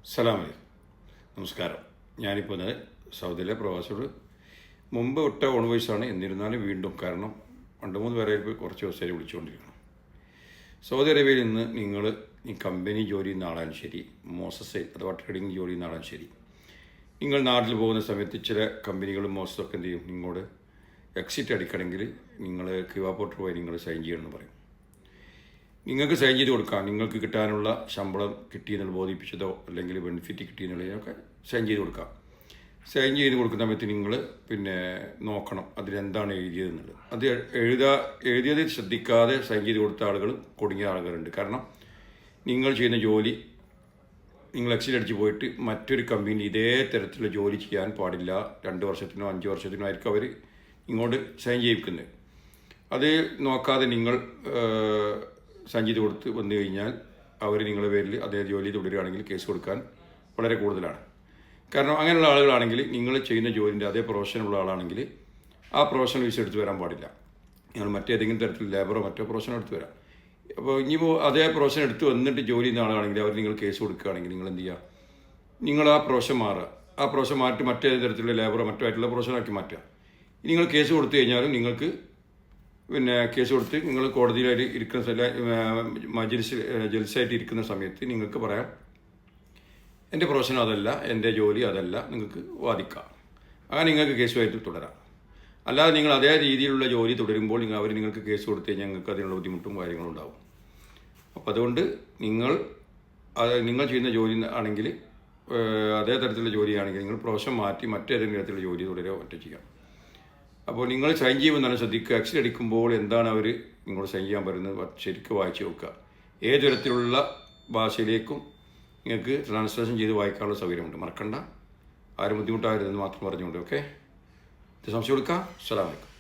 അസ്സലാമു അലൈക്കും. നമസ്കാരം. ഞാനിപ്പോൾ സൗദിയിലെ പ്രവാസിയോട് മുമ്പ് വിട്ട ഓൺ വോയിസാണ്. എന്നിരുന്നാലും വീണ്ടും, കാരണം 2-3 പേരെ കുറച്ച് ദിവസമായി വിളിച്ചുകൊണ്ടിരിക്കണം. സൗദി അറേബ്യയിൽ നിന്ന് നിങ്ങൾ ഈ കമ്പനി ജോലി ചെയ്യുന്ന ആളാണ് ശരി, മോസസ് അഥവാ ട്രേഡിംഗ് ജോലി ചെയ്യുന്ന ആളാണ് ശരി, നിങ്ങൾ നാട്ടിൽ പോകുന്ന സമയത്ത് ചില കമ്പനികളും മോസസൊക്കെ എന്ത് ചെയ്യും, നിങ്ങളോട് എക്സിറ്റ് അടിക്കണമെങ്കിൽ നിങ്ങൾ ക്യൂആർ പോർട്ടൽ പോയി നിങ്ങൾ സൈൻ ചെയ്യണമെന്ന് പറയും. നിങ്ങൾക്ക് സൈൻ ചെയ്ത് കൊടുക്കാം. നിങ്ങൾക്ക് കിട്ടാനുള്ള ശമ്പളം കിട്ടിയെന്നുള്ള ബോധിപ്പിച്ചതോ അല്ലെങ്കിൽ ബെനിഫിറ്റ് കിട്ടിയെന്നുള്ളതിനൊക്കെ സൈൻ ചെയ്ത് കൊടുക്കാം. സൈൻ ചെയ്ത് കൊടുക്കുന്ന സമയത്ത് നിങ്ങൾ നോക്കണം അതിലെന്താണ് എഴുതിയതെന്നുള്ളത്. അത് എഴുതിയത് ശ്രദ്ധിക്കാതെ സൈൻ ചെയ്ത് കൊടുത്ത ആളുകൾ കുടുങ്ങിയ ആളുകളുണ്ട്. കാരണം നിങ്ങൾ ചെയ്യുന്ന ജോലി നിങ്ങൾ എക്സിറ്റ് അടിച്ച് പോയിട്ട് മറ്റൊരു കമ്പനി ഇതേ തരത്തിലുള്ള ജോലി ചെയ്യാൻ പാടില്ല. 2 വർഷത്തിനോ 5 വർഷത്തിനോ ആയിരിക്കും അവർ ഇങ്ങോട്ട് സൈൻ ചെയ്യിക്കുന്നത്. അത് നോക്കാതെ നിങ്ങൾ സൈൻ ചെയ്ത് കൊടുത്ത് വന്നു കഴിഞ്ഞാൽ അവർ നിങ്ങളുടെ പേരിൽ അതേ ജോലി തുടരുകയാണെങ്കിൽ കേസ് കൊടുക്കാൻ വളരെ കൂടുതലാണ്. കാരണം അങ്ങനെയുള്ള ആളുകളാണെങ്കിൽ നിങ്ങൾ ചെയ്യുന്ന ജോലിൻ്റെ അതേ പ്രൊഫഷനുള്ള ആളാണെങ്കിൽ ആ പ്രൊഫഷണൽ വിസ എടുത്ത് വരാൻ പാടില്ല. നിങ്ങൾ മറ്റേതെങ്കിലും തരത്തിൽ ലേബറോ മറ്റോ പ്രൊഫഷൻ എടുത്ത് വരാം. അപ്പോൾ ഇനിയിപ്പോൾ അതേ പ്രൊഫഷൻ എടുത്ത് വന്നിട്ട് ജോലി ചെയ്യുന്ന ആളാണെങ്കിൽ അവർ നിങ്ങൾ കേസ് കൊടുക്കുകയാണെങ്കിൽ നിങ്ങൾ എന്ത് ചെയ്യുക, നിങ്ങൾ ആ പ്രൊഫഷൻ മാറുക. ആ പ്രൊഫഷൻ മാറ്റി മറ്റേ തരത്തിലുള്ള ലേബറോ മറ്റോ ആയിട്ടുള്ള പ്രൊഫഷനാക്കി മാറ്റുക. നിങ്ങൾ കേസ് കൊടുത്തു കഴിഞ്ഞാലും നിങ്ങൾക്ക് കേസ് കൊടുത്ത് നിങ്ങൾ കോടതിയിലായിട്ട് ഇരിക്കുന്ന ജൽസായിട്ട് ഇരിക്കുന്ന സമയത്ത് നിങ്ങൾക്ക് പറയാം എൻ്റെ പ്രൊഫഷൻ അതല്ല, എൻ്റെ ജോലി അതല്ല, നിങ്ങൾക്ക് വാദിക്കാം. അങ്ങനെ നിങ്ങൾക്ക് കേസുമായിട്ട് തുടരാം. അല്ലാതെ നിങ്ങൾ അതേ രീതിയിലുള്ള ജോലി തുടരുമ്പോൾ അവർ നിങ്ങൾക്ക് കേസ് കൊടുത്തു കഴിഞ്ഞാൽ നിങ്ങൾക്ക് അതിനുള്ള ബുദ്ധിമുട്ടും കാര്യങ്ങളും ഉണ്ടാവും. അപ്പോൾ അതുകൊണ്ട് നിങ്ങൾ ചെയ്യുന്ന ജോലി ആണെങ്കിൽ അതേ തരത്തിലുള്ള ജോലിയാണെങ്കിൽ നിങ്ങൾ പ്രൊഫഷൻ മാറ്റി മറ്റേതെങ്കിലും തരത്തിലുള്ള ജോലി തുടരുകയോ മറ്റോ ചെയ്യാം. അപ്പോൾ നിങ്ങൾ സൈൻ ചെയ്യുമ്പോൾ തന്നെ ശ്രദ്ധിക്കുക, എക്സിറ്റ് അടിക്കുമ്പോൾ എന്താണ് അവർ നിങ്ങളോട് സൈൻ ചെയ്യാൻ പറയുന്നത് ശരിക്കും വായിച്ച് നോക്കുക. ഏത് തരത്തിലുള്ള ഭാഷയിലേക്കും നിങ്ങൾക്ക് ട്രാൻസ്ലേഷൻ ചെയ്ത് വായിക്കാനുള്ള സൗകര്യമുണ്ട്. മറക്കണ്ട, ആരും ബുദ്ധിമുട്ടാകരുതെന്ന് മാത്രം പറഞ്ഞുകൊണ്ട്. ഓക്കെ, സംശയം കൊടുക്കാം. അസ്സലാമു അലൈക്കും.